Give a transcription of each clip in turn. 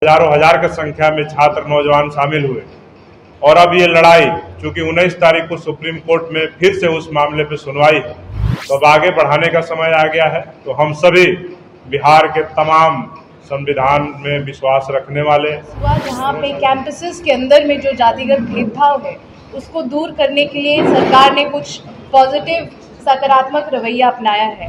हजारों हजार की संख्या में छात्र नौजवान शामिल हुए और अब ये लड़ाई चूंकि 19 तारीख को सुप्रीम कोर्ट में फिर से उस मामले पे सुनवाई है, तो अब आगे बढ़ाने का समय आ गया है। तो हम सभी बिहार के तमाम संविधान में विश्वास रखने वाले, जहाँ पे कैंपसेस के अंदर में जो जातिगत भेदभाव है उसको दूर करने के लिए सरकार ने कुछ पॉजिटिव सकारात्मक रवैया अपनाया है,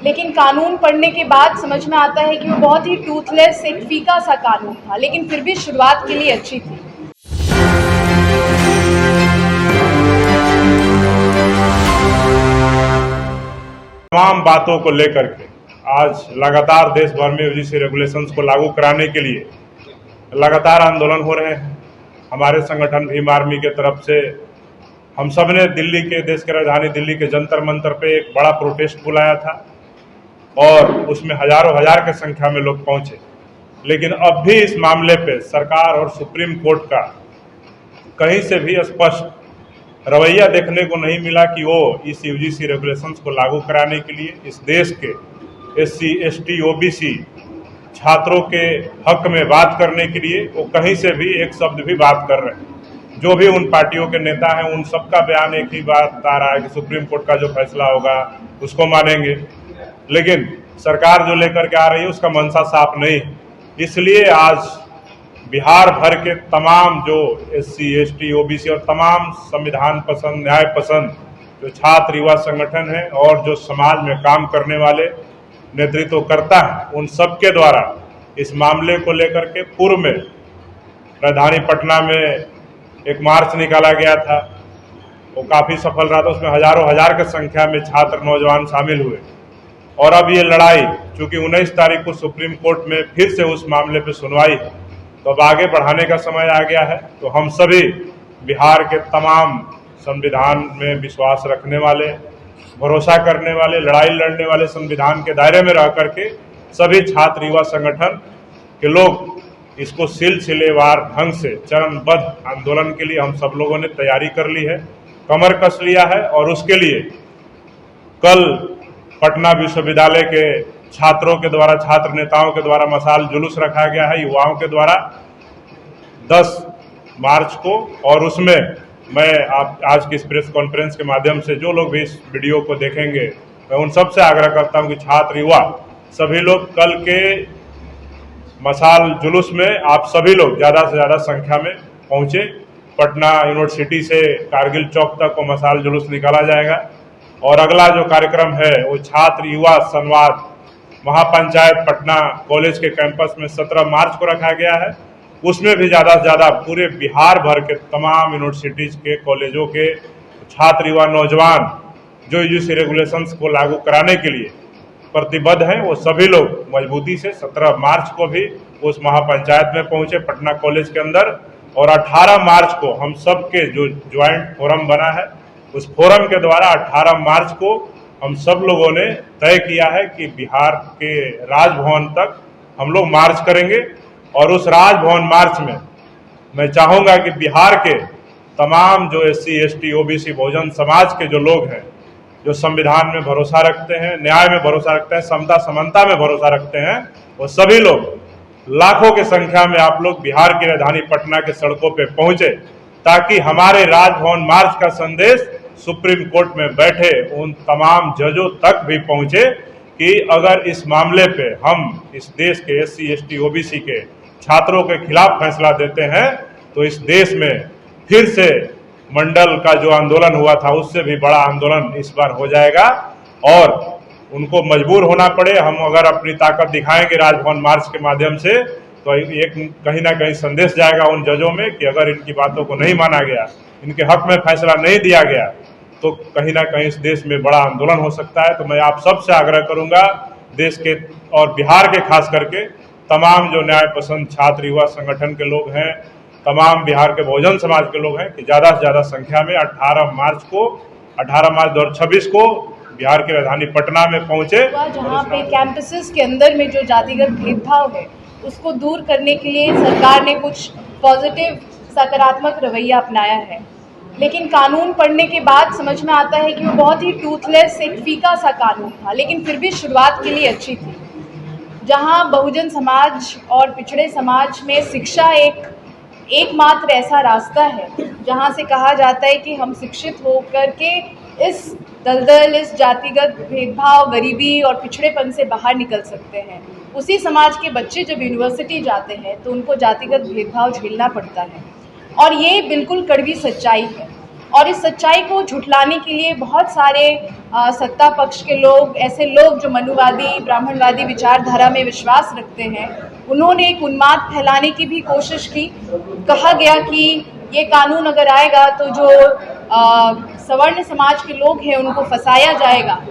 लेकिन कानून पढ़ने के बाद समझ में आता है कि वो बहुत ही टूथलेस, एक फीका सा कानून था, लेकिन फिर भी शुरुआत के लिए अच्छी थी। तमाम बातों को लेकर के आज लगातार देश भर में यूजीसी रेगुलेशंस को लागू कराने के लिए लगातार आंदोलन हो रहे हैं। हमारे संगठन भीम आर्मी के तरफ से हम सब ने दिल्ली के, देश की राजधानी दिल्ली के जंतर मंतर पे एक बड़ा प्रोटेस्ट बुलाया था और उसमें हजारों हजार की संख्या में लोग पहुंचे, लेकिन अब भी इस मामले पे सरकार और सुप्रीम कोर्ट का कहीं से भी स्पष्ट रवैया देखने को नहीं मिला कि वो इस यूजीसी रेगुलेशंस को लागू कराने के लिए इस देश के SC, ST, OBC छात्रों के हक में बात करने के लिए वो कहीं से भी एक शब्द भी बात कर रहे हैं। जो भी उन पार्टियों के नेता हैं उन सबका बयान एक ही बात आ रहा है कि सुप्रीम कोर्ट का जो फैसला होगा उसको मानेंगे, लेकिन सरकार जो लेकर के आ रही है उसका मंशा साफ नहीं है। इसलिए आज बिहार भर के तमाम जो SC, ST, OBC और तमाम संविधान पसंद, न्याय पसंद जो छात्र युवा संगठन है और जो समाज में काम करने वाले नेतृत्व करता है, उन सबके द्वारा इस मामले को लेकर के पूर्व में राजधानी पटना में एक मार्च निकाला गया था, वो काफ़ी सफल रहा था। उसमें हजारों हजार की संख्या में छात्र नौजवान शामिल हुए और अब ये लड़ाई चूंकि 19 तारीख को सुप्रीम कोर्ट में फिर से उस मामले पे सुनवाई है, तो अब आगे बढ़ाने का समय आ गया है। तो हम सभी बिहार के तमाम संविधान में विश्वास रखने वाले, भरोसा करने वाले, लड़ाई लड़ने वाले, संविधान के दायरे में रह करके सभी छात्र युवा संगठन के लोग इसको सिलसिलेवार ढंग से चरणबद्ध आंदोलन के लिए हम सब लोगों ने तैयारी कर ली है, कमर कस लिया है और उसके लिए कल पटना विश्वविद्यालय के छात्रों के द्वारा, छात्र नेताओं के द्वारा मशाल जुलूस रखा गया है युवाओं के द्वारा 10 मार्च को। और उसमें मैं आप आज की इस प्रेस कॉन्फ्रेंस के माध्यम से जो लोग भी इस वीडियो को देखेंगे, मैं उन सबसे आग्रह करता हूं कि छात्र युवा सभी लोग कल के मशाल जुलूस में आप सभी लोग ज़्यादा से ज़्यादा संख्या में पहुँचे। पटना यूनिवर्सिटी से कारगिल चौक तक वो मशाल जुलूस निकाला जाएगा और अगला जो कार्यक्रम है वो छात्र युवा संवाद महापंचायत पटना कॉलेज के कैंपस में 17 मार्च को रखा गया है। उसमें भी ज़्यादा से ज़्यादा पूरे बिहार भर के तमाम यूनिवर्सिटीज़ के, कॉलेजों के छात्र युवा नौजवान जो यूजीसी रेगुलेशंस को लागू कराने के लिए प्रतिबद्ध हैं, वो सभी लोग मजबूती से 17 मार्च को भी उस महापंचायत में पहुंचे पटना कॉलेज के अंदर। और 18 मार्च को हम सब के जो ज्वाइंट फोरम बना है उस फोरम के द्वारा 18 मार्च को हम सब लोगों ने तय किया है कि बिहार के राजभवन तक हम लोग मार्च करेंगे। और उस राजभवन मार्च में मैं चाहूँगा कि बिहार के तमाम जो SC, ST, OBC Bahujan Samaj के जो लोग हैं, जो संविधान में भरोसा रखते हैं, न्याय में भरोसा रखते हैं, समता समानता में भरोसा रखते हैं, वो सभी लोग लाखों की संख्या में आप लोग बिहार की राजधानी पटना के सड़कों पे पहुंचे, ताकि हमारे राजभवन मार्च का संदेश सुप्रीम कोर्ट में बैठे उन तमाम जजों तक भी पहुंचे कि अगर इस मामले पे हम इस देश के SC, ST, OBC के छात्रों के खिलाफ फैसला देते हैं तो इस देश में फिर से मंडल का जो आंदोलन हुआ था उससे भी बड़ा आंदोलन इस बार हो जाएगा और उनको मजबूर होना पड़े। हम अगर अपनी ताकत दिखाएंगे राजभवन मार्च के माध्यम से तो एक कहीं ना कहीं संदेश जाएगा उन जजों में कि अगर इनकी बातों को नहीं माना गया, इनके हक में फैसला नहीं दिया गया, तो कहीं ना कहीं इस देश में बड़ा आंदोलन हो सकता है। तो मैं आप सबसे आग्रह करूंगा, देश के और बिहार के खास करके तमाम जो न्याय पसंद छात्र युवा संगठन के लोग हैं, तमाम बिहार के बहुजन समाज के लोग हैं कि ज़्यादा से ज़्यादा संख्या में 18 मार्च 2026 को बिहार की राजधानी पटना में पहुंचे। जहाँ पे कैंपसेस के अंदर में जो जातिगत भेदभाव है उसको दूर करने के लिए सरकार ने कुछ पॉजिटिव सकारात्मक रवैया अपनाया है, लेकिन कानून पढ़ने के बाद समझ में आता है कि वो बहुत ही टूथलेस, एक फीका सा कानून था, लेकिन फिर भी शुरुआत के लिए अच्छी थी। जहां बहुजन समाज और पिछड़े समाज में शिक्षा एकमात्र ऐसा रास्ता है जहां से कहा जाता है कि हम शिक्षित होकर के इस दलदल, इस जातिगत भेदभाव, गरीबी और पिछड़ेपन से बाहर निकल सकते हैं। उसी समाज के बच्चे जब यूनिवर्सिटी जाते हैं तो उनको जातिगत भेदभाव झेलना पड़ता है और ये बिल्कुल कड़वी सच्चाई है। और इस सच्चाई को झुठलाने के लिए बहुत सारे सत्ता पक्ष के लोग, ऐसे लोग जो मनुवादी, ब्राह्मणवादी विचारधारा में विश्वास रखते हैं, उन्होंने एक उन्माद फैलाने की भी कोशिश की। कहा गया कि ये कानून अगर आएगा तो जो सवर्ण समाज के लोग हैं उनको फंसाया जाएगा।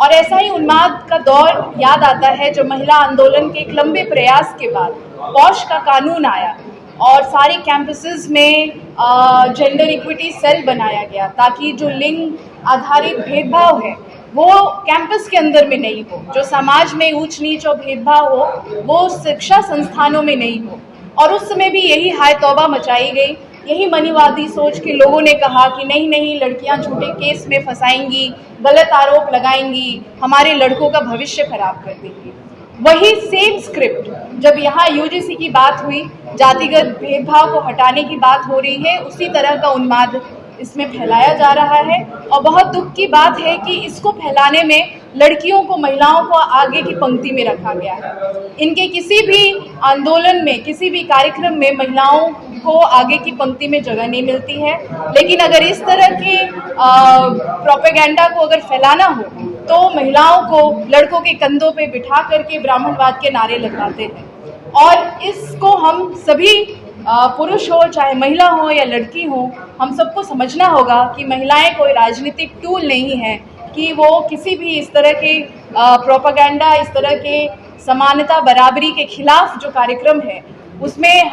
और ऐसा ही उन्माद का दौर याद आता है जो महिला आंदोलन के एक लंबे प्रयास के बाद पॉश का कानून आया और सारे कैंपसेस में जेंडर इक्विटी सेल बनाया गया ताकि जो लिंग आधारित भेदभाव है वो कैंपस के अंदर में नहीं हो, जो समाज में ऊंच नीच और भेदभाव हो वो शिक्षा संस्थानों में नहीं हो। और उस समय भी यही हाय तौबा मचाई गई। यही मनुवादी सोच के लोगों ने कहा कि नहीं नहीं, लड़कियां झूठे केस में फंसाएंगी, गलत आरोप लगाएंगी, हमारे लड़कों का भविष्य खराब कर देंगी। वही सेम स्क्रिप्ट जब यहाँ यूजीसी की बात हुई, जातिगत भेदभाव को हटाने की बात हो रही है, उसी तरह का उन्माद इसमें फैलाया जा रहा है। और बहुत दुख की बात है कि इसको फैलाने में लड़कियों को, महिलाओं को आगे की पंक्ति में रखा गया है। इनके किसी भी आंदोलन में, किसी भी कार्यक्रम में महिलाओं को आगे की पंक्ति में जगह नहीं मिलती है। लेकिन अगर इस तरह के प्रोपेगेंडा को अगर फैलाना हो तो महिलाओं को लड़कों के कंधों पे बिठा करके ब्राह्मणवाद के नारे लगाते हैं। और इसको हम सभी पुरुष हो चाहे महिला हो या लड़की हो, हम सबको समझना होगा कि महिलाएं कोई राजनीतिक टूल नहीं है कि वो किसी भी इस तरह के प्रोपेगेंडा, इस तरह के समानता बराबरी के खिलाफ जो कार्यक्रम है उसमें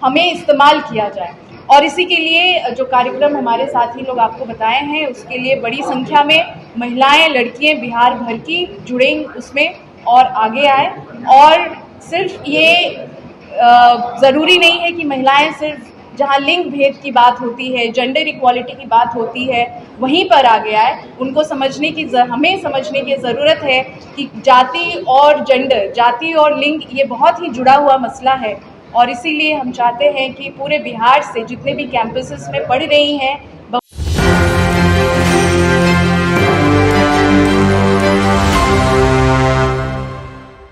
हमें इस्तेमाल किया जाए। और इसी के लिए जो कार्यक्रम हमारे साथी लोग आपको बताए हैं उसके लिए बड़ी संख्या में महिलाएं, लड़कियां बिहार भर की जुड़ें उसमें और आगे आए। और सिर्फ ये ज़रूरी नहीं है कि महिलाएं सिर्फ जहां लिंग भेद की बात होती है, जेंडर इक्वालिटी की बात होती है, वहीं पर आगे आए। उनको हमें समझने की ज़रूरत है कि जाति और जेंडर, जाति और लिंग ये बहुत ही जुड़ा हुआ मसला है। और इसीलिए हम चाहते हैं कि पूरे बिहार से जितने भी कैंपसेस में पढ़ रही हैं